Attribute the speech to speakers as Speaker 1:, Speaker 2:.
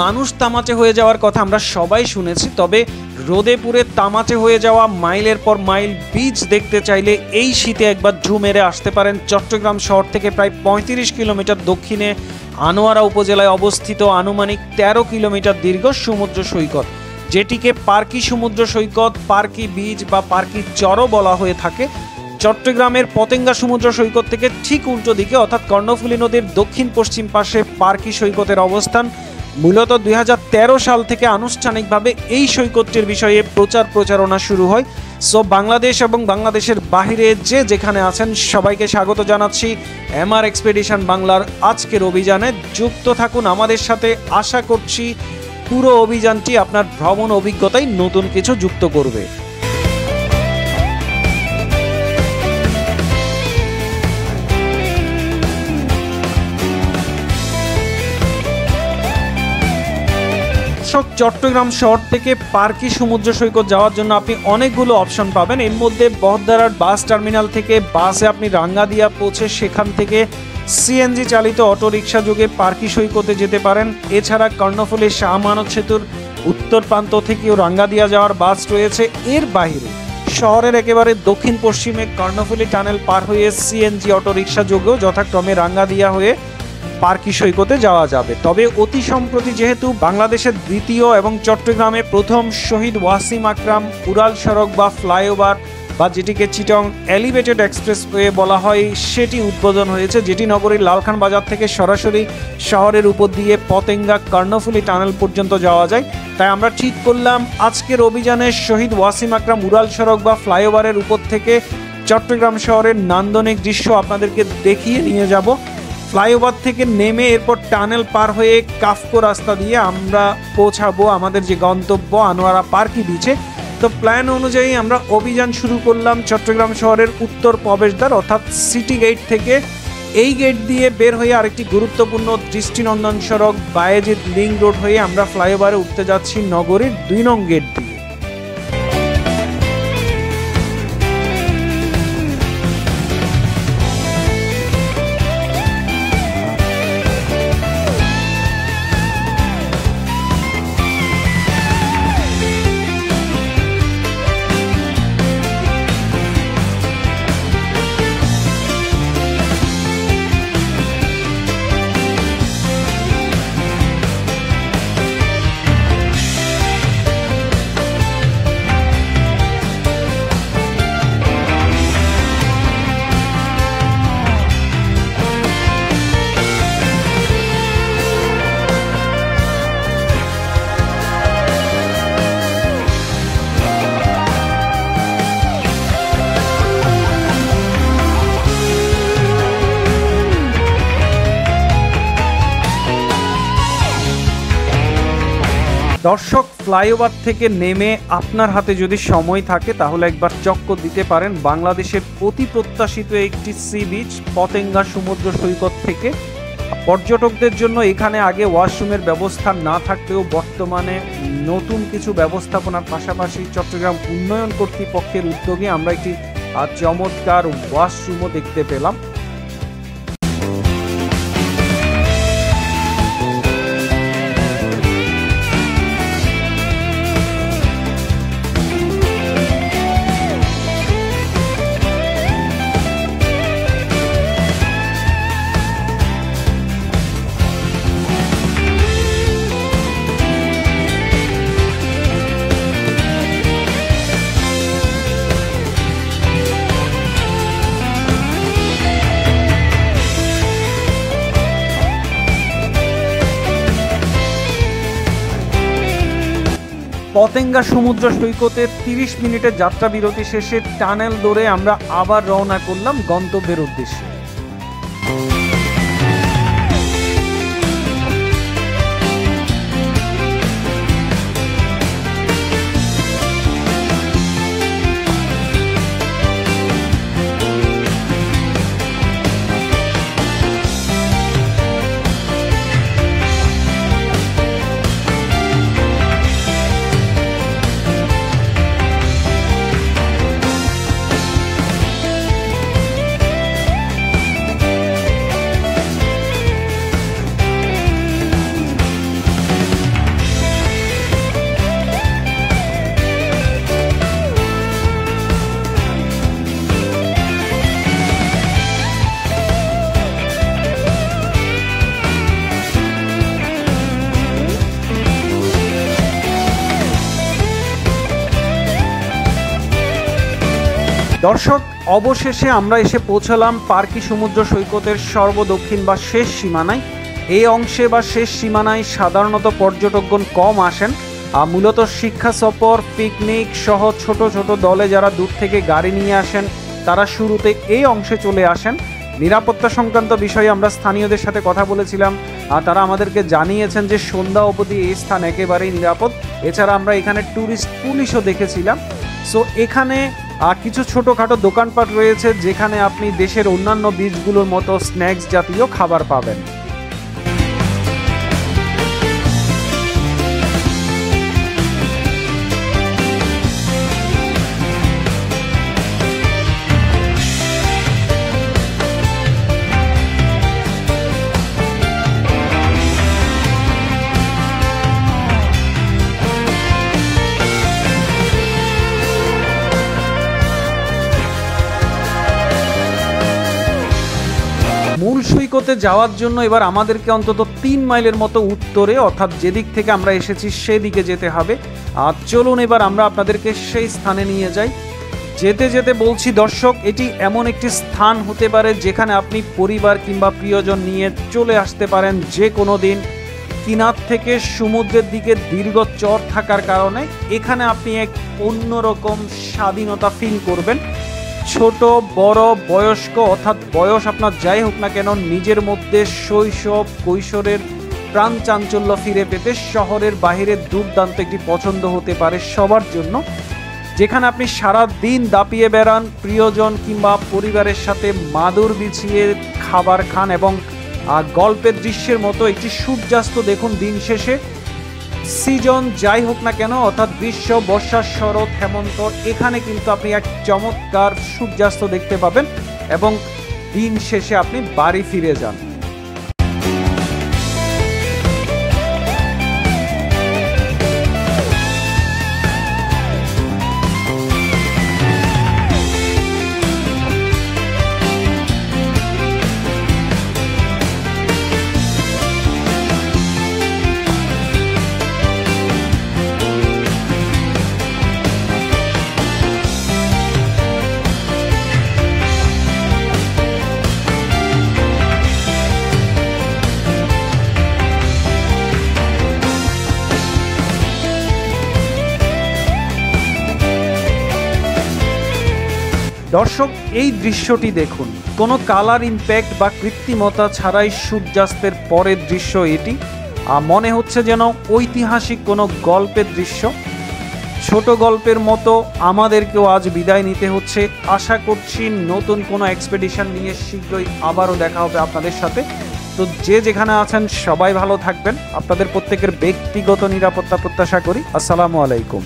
Speaker 1: মানুষ তামাচে হয়ে যাওয়ার কথা আমরা সবাই শুনেছি, তবে রোদে পুড়ে তামাচে হয়ে যাওয়া মাইলের পর মাইল বিচ দেখতে চাইলে এই শীতে একবার ঝু মেরে আসতে পারেন চট্টগ্রাম শহর থেকে প্রায় ৩৫ কিলোমিটার দক্ষিণে আনোয়ারা উপজেলায় অবস্থিত আনুমানিক ১৩ কিলোমিটার দীর্ঘ সমুদ্র সৈকত, যেটিকে পার্কি সমুদ্র সৈকত, পার্কি বিচ বা পার্কি চরও বলা হয়ে থাকে। চট্টগ্রামের পতেঙ্গা সমুদ্র সৈকত থেকে ঠিক উল্টো দিকে অর্থাৎ কর্ণফুলী নদীর দক্ষিণ পশ্চিম পাশে পার্কি সৈকতের অবস্থান। মূলত ২০১৩ সাল থেকে আনুষ্ঠানিকভাবে এই সৈকতটির বিষয়ে প্রচারণা শুরু হয়। সো বাংলাদেশ এবং বাংলাদেশের বাহিরে যে যেখানে আছেন সবাইকে স্বাগত জানাচ্ছি এমআর এক্সপেডিশন বাংলার আজকের অভিযানে। যুক্ত থাকুন আমাদের সাথে, আশা করছি পুরো অভিযানটি আপনার ভ্রমণ অভিজ্ঞতায় নতুন কিছু যুক্ত করবে। চট্টগ্রাম শহর থেকে পার্কি সমুদ্র সৈকত যাওয়ার জন্য আপনি অনেকগুলো অপশন পাবেন। এর মধ্যে বহদ্দারার বাস টার্মিনাল থেকে বাসে আপনি রাঙ্গাদিয়া পৌঁছে সেখান থেকে সিএনজি চালিত অটোরিকশা যোগে পার্কি সৈকতে যেতে পারেন। এছাড়া কর্ণফুলী শাহ আমানত সেতুর উত্তর প্রান্ত থেকেও রাঙ্গাদিয়া যাওয়ার বাস রয়েছে। এর বাইরে শহরের একেবারে দক্ষিণ পশ্চিমে কর্ণফুলী টানেল পার হয়ে সিএনজি অটোরিকশা যোগেও যথাক্রমে রাঙ্গাদিয়া হয়ে পার্কি সৈকতে যাওয়া যাবে। তবে অতি সম্প্রতি যেহেতু বাংলাদেশের দ্বিতীয় এবং চট্টগ্রামে প্রথম শহীদ ওয়াসিম আকরাম উড়াল সড়ক বা ফ্লাইওভার বা যেটিকে চিটং এলিভেটেড এক্সপ্রেসওয়ে বলা হয় সেটি উদ্বোধন হয়েছে, যেটি নগরীর লালখান বাজার থেকে সরাসরি শহরের উপর দিয়ে পতেঙ্গা কর্ণফুলী টানেল পর্যন্ত যাওয়া যায়। তাই আমরা ঠিক করলাম আজকের অভিযানে শহীদ ওয়াসিম আকরাম উড়াল সড়ক বা ফ্লাইওভারের উপর থেকে চট্টগ্রাম শহরের নান্দনিক দৃশ্য আপনাদেরকে দেখিয়ে নিয়ে যাব। ফ্লাইওভার থেকে নেমে এরপর টানেল পার হয়ে কাফকো রাস্তা দিয়ে আমরা পৌঁছাবো আমাদের যে গন্তব্য আনোয়ারা পার্কি বিচে। তো প্ল্যান অনুযায়ী আমরা অভিযান শুরু করলাম চট্টগ্রাম শহরের উত্তর প্রবেশদ্বার অর্থাৎ সিটি গেট থেকে। এই গেট দিয়ে বের হয়ে আরেকটি গুরুত্বপূর্ণ দৃষ্টিনন্দন সড়ক বায়েজিদ লিংক রোড হয়ে আমরা ফ্লাইওভারে উঠতে যাচ্ছি নগরীর ২ নং গেট দিয়ে। দর্শক, ফ্লাইওভার থেকে নেমে আপনার হাতে যদি সময় থাকে তাহলে একবার চক্কর দিতে পারেন বাংলাদেশের অতি প্রত্যাশিত একটি সি বিচ পতেঙ্গা সমুদ্র সৈকত থেকে। পর্যটকদের জন্য এখানে আগে ওয়াশরুমের ব্যবস্থা না থাকলেও বর্তমানে নতুন কিছু ব্যবস্থাপনার পাশাপাশি চট্টগ্রাম উন্নয়ন কর্তৃপক্ষের উদ্যোগে আমরা একটি চমৎকার ওয়াশরুমও দেখতে পেলাম। পতেঙ্গা সমুদ্র সৈকতে ৩০ মিনিটের যাত্রা বিরতি শেষে টানেল ধরে আমরা আবার রওনা করলাম গন্তব্যের উদ্দেশ্যে। দর্শক, অবশেষে আমরা এসে পৌঁছলাম পার্কি সমুদ্র সৈকতের সর্বদক্ষিণ বা শেষ সীমানায়। এই অংশে বা শেষ সীমানায় সাধারণত পর্যটকগণ কম আসেন। মূলত শিক্ষা সফর, পিকনিক সহ ছোট ছোট দলে যারা দূর থেকে গাড়ি নিয়ে আসেন তারা শুরুতে এই অংশে চলে আসেন। নিরাপত্তা সংক্রান্ত বিষয়ে আমরা স্থানীয়দের সাথে কথা বলেছিলাম, তারা আমাদেরকে জানিয়েছেন যে সন্ধ্যা অবধি এই স্থান একেবারেই নিরাপদ। এছাড়া আমরা এখানে ট্যুরিস্ট পুলিশও দেখেছিলাম। সো এখানে কিছু ছোটোখাটো দোকানপাট রয়েছে যেখানে আপনি দেশের অন্যান্য বিচগুলোর মতো স্ন্যাক্স জাতীয় খাবার পাবেন। মূল সৈকতে যাওয়ার জন্য এবার আমাদেরকে অন্তত 3 মাইলের মতো উত্তরে, অর্থাৎ যেদিক থেকে আমরা এসেছি সেদিকে যেতে হবে। আর চলুন এবার আমরা আপনাদেরকে সেই স্থানে নিয়ে যাই। যেতে যেতে বলছি দর্শক, এটি এমন একটি স্থান হতে পারে যেখানে আপনি পরিবার কিংবা প্রিয়জন নিয়ে চলে আসতে পারেন যে কোনো দিন। কিনার থেকে সমুদ্রের দিকে দীর্ঘ চর থাকার কারণে এখানে আপনি এক অন্যরকম স্বাধীনতা ফিল করবেন। ছোট বড় বয়স্ক, অর্থাৎ বয়স আপনার যাই হোক না কেন, নিজের মধ্যে শৈশব কৈশোরের প্রাণ চাঞ্চল্য ফিরে পেতে শহরের বাইরে দুর্দান্ত একটি পছন্দ হতে পারে সবার জন্য, যেখানে আপনি সারা দিন দাপিয়ে বেড়ান, প্রিয়জন কিংবা পরিবারের সাথে মাদুর বিছিয়ে খাবার খান এবং গল্পের দৃশ্যের মতো একটি সূর্যাস্ত দেখুন। দিন শেষে সিজন যাই হোক না কেন, অর্থাৎ গ্রীষ্ম, বর্ষা, শরৎ, হেমন্ত, এখানে কিন্তু আপনি এক চমৎকার সূর্যাস্ত দেখতে পাবেন এবং দিন শেষে আপনি বাড়ি ফিরে যান। দর্শক, এই দৃশ্যটি দেখুন, কোনো কালার ইম্প্যাক্ট বা কৃত্রিমতা ছাড়াই সূর্যাস্তের পরের দৃশ্য এটি। মনে হচ্ছে যেন ঐতিহাসিক কোনো গল্পের দৃশ্য। ছোট গল্পের মতো আমাদেরকেও আজ বিদায় নিতে হচ্ছে। আশা করছি নতুন কোনো এক্সপেডিশন নিয়ে শীঘ্রই আবারও দেখা হবে আপনাদের সাথে। তো যে যেখানে আছেন সবাই ভালো থাকবেন। আপনাদের প্রত্যেকের ব্যক্তিগত নিরাপত্তা প্রত্যাশা করি। আসসালামু আলাইকুম।